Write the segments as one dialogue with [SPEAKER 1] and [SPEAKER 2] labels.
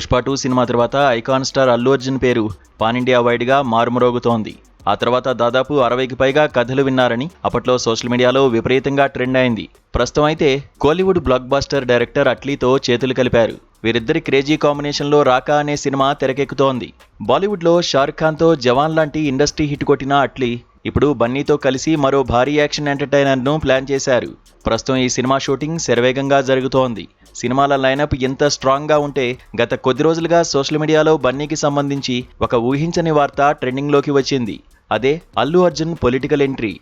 [SPEAKER 1] Pushpa 2 cinema తర్వాత icon star Allu Arjun పేరు pan India వైడ్గా మారుమరోగుతోంది. ఆ తర్వాత దాదాపు 60కి పైగా కథలు విన్నారని అప్పట్లో సోషల్ మీడియాలో విపరీతంగా ట్రెండ్ అయింది. ప్రస్తుతం అయితే కోలీవుడ్ బ్లాక్ బాస్టర్ డైరెక్టర్ అట్లీతో చేతులు కలిపారు. వీరిద్దరి క్రేజీ కాంబినేషన్లో రాకా అనే సినిమా తెరకెక్కుతోంది. బాలీవుడ్లో షారుఖ్ ఖాన్తో జవాన్ లాంటి ఇండస్ట్రీ హిట్ కొట్టిన అట్లీ ఇప్పుడు బన్నీతో కలిసి మరో భారీ యాక్షన్ ఎంటర్టైనర్ను ప్లాన్ చేశారు. ప్రస్తుతం ఈ సినిమా షూటింగ్ శరవేగంగా జరుగుతోంది. సినిమాల లైనప్ ఎంత స్ట్రాంగ్గా ఉంటే గత కొద్ది రోజులుగా సోషల్ మీడియాలో బన్నీకి సంబంధించి ఒక ఊహించని వార్త ట్రెండింగ్లోకి వచ్చింది. అదే అల్లు అర్జున్ పొలిటికల్ ఎంట్రీ.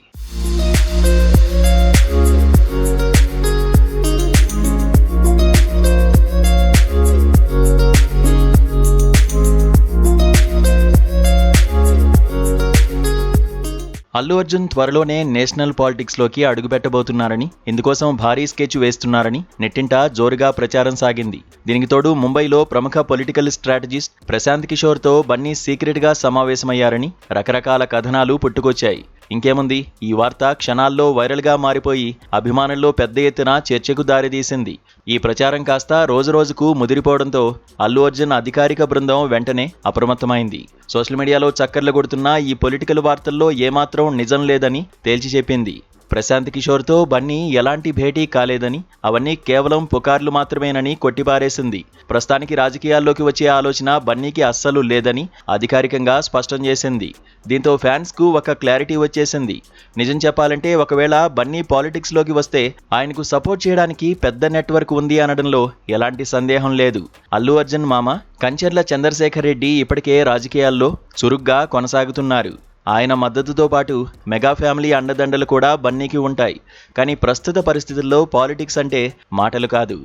[SPEAKER 1] అల్లు అర్జున్ త్వరలోనే నేషనల్ పాలిటిక్స్లోకి అడుగుపెట్టబోతున్నారని, ఇందుకోసం భారీ స్కెచ్ వేస్తున్నారని నెట్టింట జోరుగా ప్రచారం సాగింది. దీనికి తోడు ముంబైలో ప్రముఖ పొలిటికల్ స్ట్రాటజిస్ట్ ప్రశాంత్ కిషోర్తో బన్నీ సీక్రెట్గా సమావేశమయ్యారని రకరకాల కథనాలు పుట్టుకొచ్చాయి. ఇంకేముంది, ఈ వార్త క్షణాల్లో వైరల్గా మారిపోయి అభిమానుల్లో పెద్ద ఎత్తున చర్చకు దారితీసింది. ఈ ప్రచారం కాస్త రోజురోజుకు ముదిరిపోవడంతో అల్లు అర్జున్ అధికారిక బృందం వెంటనే అప్రమత్తమైంది. సోషల్ మీడియాలో చక్కర్లు కొడుతున్న ఈ పొలిటికల్ వార్తల్లో ఏమాత్రం నిజం లేదని తేల్చి చెప్పింది. ప్రశాంత్ కిషోర్తో బన్నీ ఎలాంటి భేటీ కాలేదని, అవన్నీ కేవలం పుకార్లు మాత్రమేనని కొట్టిపారేసింది. ప్రస్తుతానికి రాజకీయాల్లోకి వచ్చే ఆలోచన బన్నీకి అస్సలు లేదని అధికారికంగా స్పష్టం చేసింది. దీంతో ఫ్యాన్స్కు ఒక క్లారిటీ వచ్చేసింది. నిజం చెప్పాలంటే ఒకవేళ బన్నీ పాలిటిక్స్లోకి వస్తే ఆయనకు సపోర్ట్ చేయడానికి పెద్ద నెట్వర్క్ ఉంది అనడంలో ఎలాంటి సందేహం లేదు. అల్లు అర్జున్ మామ కంచెర్ల చంద్రశేఖర్ రెడ్డి ఇప్పటికే రాజకీయాల్లో చురుగ్గా కొనసాగుతున్నారు. ఆయన మద్దతుతో పాటు మెగా ఫ్యామిలీ అండదండలు కూడా బన్నీకి ఉంటాయి. కానీ ప్రస్తుత పరిస్థితుల్లో పాలిటిక్స్ అంటే మాటలు కాదు.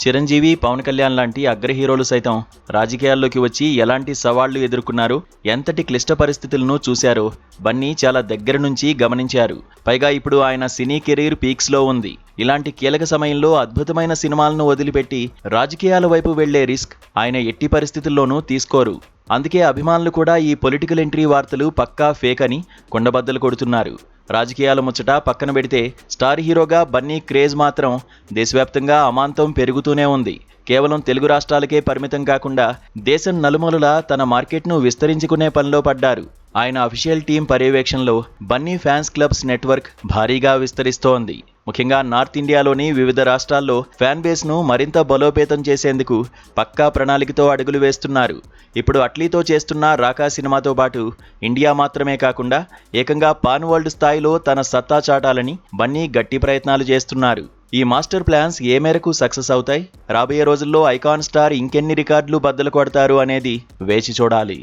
[SPEAKER 1] చిరంజీవి, పవన్ కళ్యాణ్ లాంటి అగ్ర హీరోలు సైతం రాజకీయాల్లోకి వచ్చి ఎలాంటి సవాళ్లు ఎదుర్కొన్నారో, ఎంతటి క్లిష్ట పరిస్థితులను చూశారో బన్నీ చాలా దగ్గర నుంచి గమనించారు. పైగా ఇప్పుడు ఆయన సినీ కెరీర్ పీక్స్లో ఉంది. ఇలాంటి కీలక సమయంలో అద్భుతమైన సినిమాలను వదిలిపెట్టి రాజకీయాల వైపు వెళ్లే రిస్క్ ఆయన ఎట్టి పరిస్థితుల్లోనూ తీసుకోరు. అందుకే అభిమానులు కూడా ఈ పొలిటికల్ ఎంట్రీ వార్తలు పక్కా ఫేక్ అని కుండబద్దలు కొడుతున్నారు. రాజకీయాల ముచ్చట పక్కన పెడితే స్టార్ హీరోగా బన్నీ క్రేజ్ మాత్రం దేశవ్యాప్తంగా అమాంతం పెరుగుతూనే ఉంది. కేవలం తెలుగు రాష్ట్రాలకే పరిమితం కాకుండా దేశం నలుమూలలా తన మార్కెట్ను విస్తరించుకునే పనిలో పడ్డారు. ఆయన అఫీషియల్ టీం పర్యవేక్షణలో బన్నీ ఫ్యాన్స్ క్లబ్స్ నెట్వర్క్ భారీగా విస్తరిస్తోంది. ముఖ్యంగా నార్త్ ఇండియాలోని వివిధ రాష్ట్రాల్లో ఫ్యాన్ బేస్ను మరింత బలోపేతం చేసేందుకు పక్కా ప్రణాళికతో అడుగులు వేస్తున్నారు. ఇప్పుడు అట్లీతో చేస్తున్న రాకా సినిమాతో పాటు ఇండియా మాత్రమే కాకుండా ఏకంగా పాన్ వరల్డ్ స్థాయిలో తన సత్తా చాటాలని బన్నీ గట్టి ప్రయత్నాలు చేస్తున్నారు. ఈ మాస్టర్ ప్లాన్స్ ఏ మేరకు సక్సెస్ అవుతాయి, రాబోయే రోజుల్లో ఐకాన్ స్టార్ ఇంకెన్ని రికార్డులు బద్దలు కొడతారు అనేది వేచి చూడాలి.